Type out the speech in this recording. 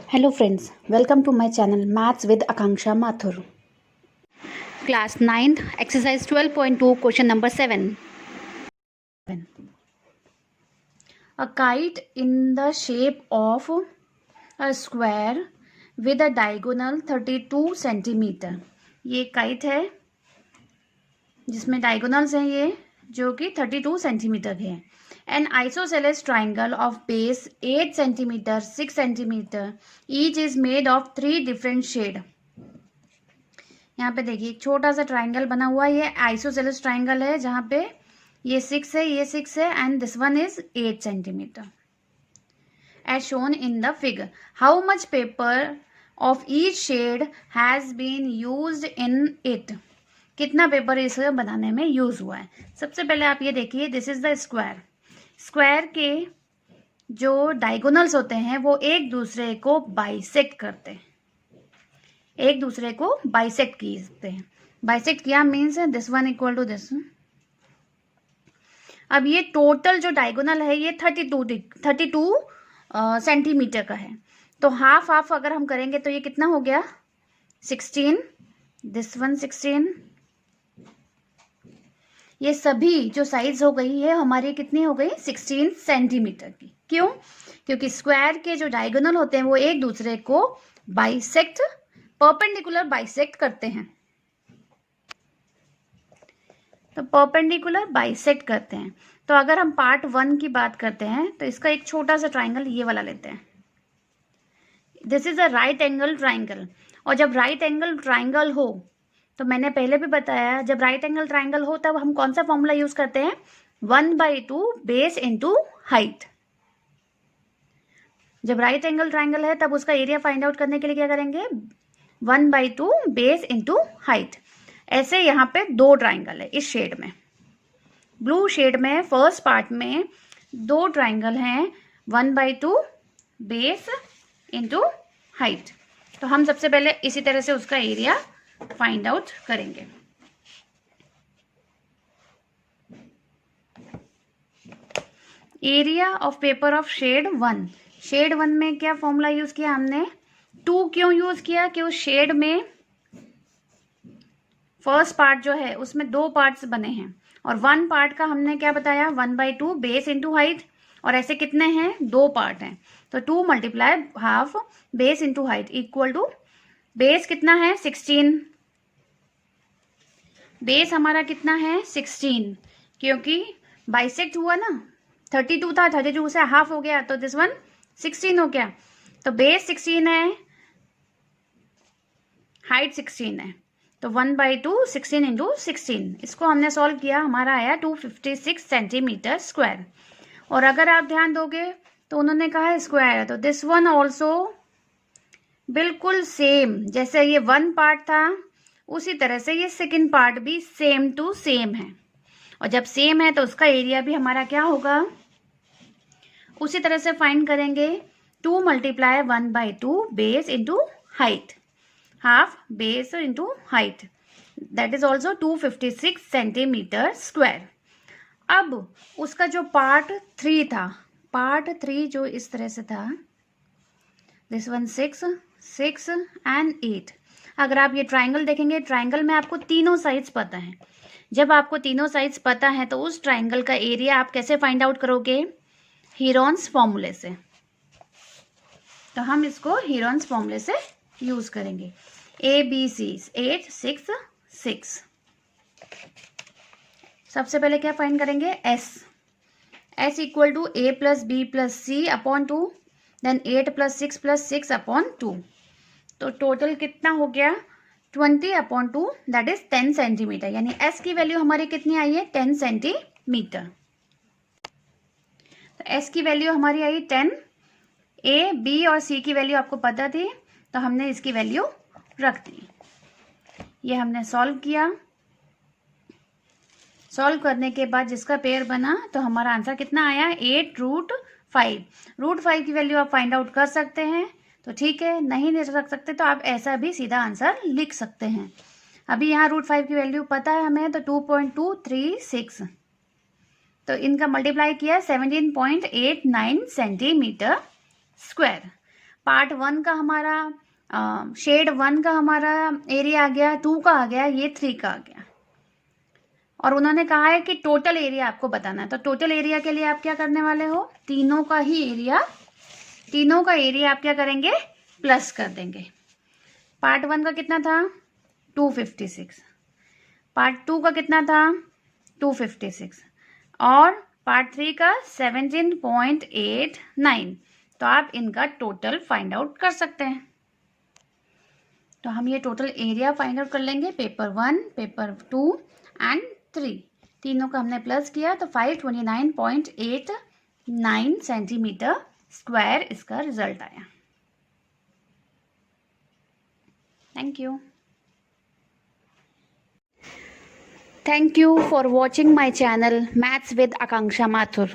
Hello friends, welcome to my channel Maths with Akanksha Mathur. Class 9th, exercise 12.2, question number 7. A kite in the shape of a square with a diagonal 32 centimeter. ये kite है जिसमें diagonals हैं ये जो कि 32 centimetre के हैं. An isosceles triangle of base 8 centimeter, 6 centimeter each is made of 3 different shade. यहाँ पे देखिए एक छोटा सा ट्राइंगल बना हुआ है. ये आइसोसेलेस ट्राइंगल है जहाँ पे ये 6 है, ये 6 है and this one is 8 centimetre as shown in the figure. How much paper of each shade has been used in it. कितना पेपर इसे बनाने में यूज हुआ है. सबसे पहले आप ये देखिए, this is the square. Square के जो डायगोनल्स होते हैं वो एक दूसरे को बाइसेक्ट करते हैं, एक दूसरे को बाइसेक्ट कीते हैं. बाइसेक्ट किया means this one equal to this. अब ये टोटल जो डायगोनल है ये 32 सेंटीमीटर का है. तो हाफ हाफ अगर हम करेंगे तो ये कितना हो गया 16, दिस वन 16. ये सभी जो साइज हो गई है हमारी कितनी हो गई 16 सेंटीमीटर की. क्यों? क्योंकि स्क्वायर के जो डायगोनल होते हैं वो एक दूसरे को बाइसेक्ट, परपेंडिकुलर बाइसेक्ट करते हैं. तो परपेंडिकुलर बाइसेक्ट करते हैं. तो अगर हम पार्ट 1 की बात करते हैं तो इसका एक छोटा सा ट्राइंगल ये वाला लेते हैं. This is a right angle triangle. और जब राइट एंगल ट्राइंगल हो तो मैंने पहले भी बताया, जब राइट एंगल ट्राइंगल हो तब हम कौन सा फॉर्मूला यूज करते हैं 1/2 बेस इंटू हाइट. जब राइट एंगल ट्राइंगल है तब उसका एरिया फाइंड आउट करने के लिए क्या करेंगे 1/2 बेस इंटू हाइट. ऐसे यहाँ पे दो ट्राइंगल है इस शेड में. ब्लू शेड में फर्स्ट पार्ट में दो ट्राइंगल हैं 1/2 बेस इंटू हाइट. तो हम सबसे पहले इसी तरह से उसका एरिया फाइंड आउट करेंगे. Area of paper of shade 1. Shade 1 में क्या फॉर्मूला यूज किया हमने 2. क्यों यूज किया कि उस शेड में फर्स्ट पार्ट जो है उसमें दो पार्ट्स बने हैं और 1 पार्ट का हमने क्या बताया 1/2 बेस इंटू हाइट. और ऐसे कितने हैं 2 पार्ट हैं तो 2 multiply half base into height equal to base कितना है 16. बेस हमारा कितना है 16 क्योंकि बाइसेक्ट हुआ ना 32 था, 32 से हाफ हो गया तो दिस वन 16 हो गया. तो बेस 16 है, हाइट 16 है. तो 1/2 16 इंटू 16. इसको हमने सॉल्व किया, हमारा आया 256 सेंटीमीटर स्क्वायर. और अगर आप ध्यान दोगे तो उन्होंने कहा है स्क्वायर है तो दिस वन ऑल्सो बिल्कुल सेम. जैसे ये 1 पार्ट था उसी तरह से ये सेकंड पार्ट भी सेम टू सेम है. और जब सेम है तो उसका एरिया भी हमारा क्या होगा उसी तरह से फाइंड करेंगे 2 multiply 1/2 base into height, half base into height, that is also 256 centimetre square. अब उसका जो पार्ट 3 था, पार्ट 3 जो इस तरह से था दिस वन 6 एंड 8. अगर आप ये ट्राइंगल देखेंगे, ट्राइंगल में आपको तीनों साइड्स पता है. जब आपको तीनों साइड्स पता है तो उस ट्राइंगल का एरिया आप कैसे फाइंड आउट करोगे हीरोन्स फॉर्मूले से. तो हम इसको हीरोन्स फॉर्मूले से यूज करेंगे. ABC 8 6 6. सबसे पहले क्या फाइंड करेंगे S equal to A plus B plus C upon 2, then 8 plus 6 upon 2. तो टोटल कितना हो गया 20/2 दैट इज 10 सेंटीमीटर. यानी S की वैल्यू हमारी कितनी आई है 10 सेंटीमीटर. तो S की वैल्यू हमारी आई 10. A, B और C की वैल्यू आपको पता थी तो हमने इसकी वैल्यू रख दी. ये हमने सॉल्व किया. सॉल्व करने के बाद जिसका पेयर बना तो हमारा आंसर कितना आया 8√5. √5 की वैल्यू आप फाइंड आउट कर सकते हैं तो ठीक है, नहीं रख सकते तो आप ऐसा भी सीधा आंसर लिख सकते हैं. अभी यहाँ √5 की वैल्यू पता है हमें तो 2.236. तो इनका मल्टीप्लाई किया 17.89 सेंटीमीटर स्क्वायर. पार्ट 1 का हमारा शेड 1 का हमारा एरिया आ गया, 2 का आ गया, ये 3 का आ गया। और उन्होंने कहा है कि टोटल एरिया आपको बताना है। तो टोटल एरिया के लिए आप क्या करने वाले हो, तीनों का एरिया आप क्या करेंगे, प्लस कर देंगे। पार्ट 1 का कितना था 256, पार्ट 2 का कितना था 256 और पार्ट 3 का 17.89। तो आप इनका टोटल फाइंड आउट कर सकते हैं। तो हम ये टोटल एरिया फाइंड आउट कर लेंगे। पेपर 1, पेपर 2 एंड 3 तीनों का हमने प्लस किया तो 529.89 सेंटीमीटर स्क्वायर इसका रिजल्ट आया। Thank you. Thank you for watching my channel Maths with Akanksha Mathur.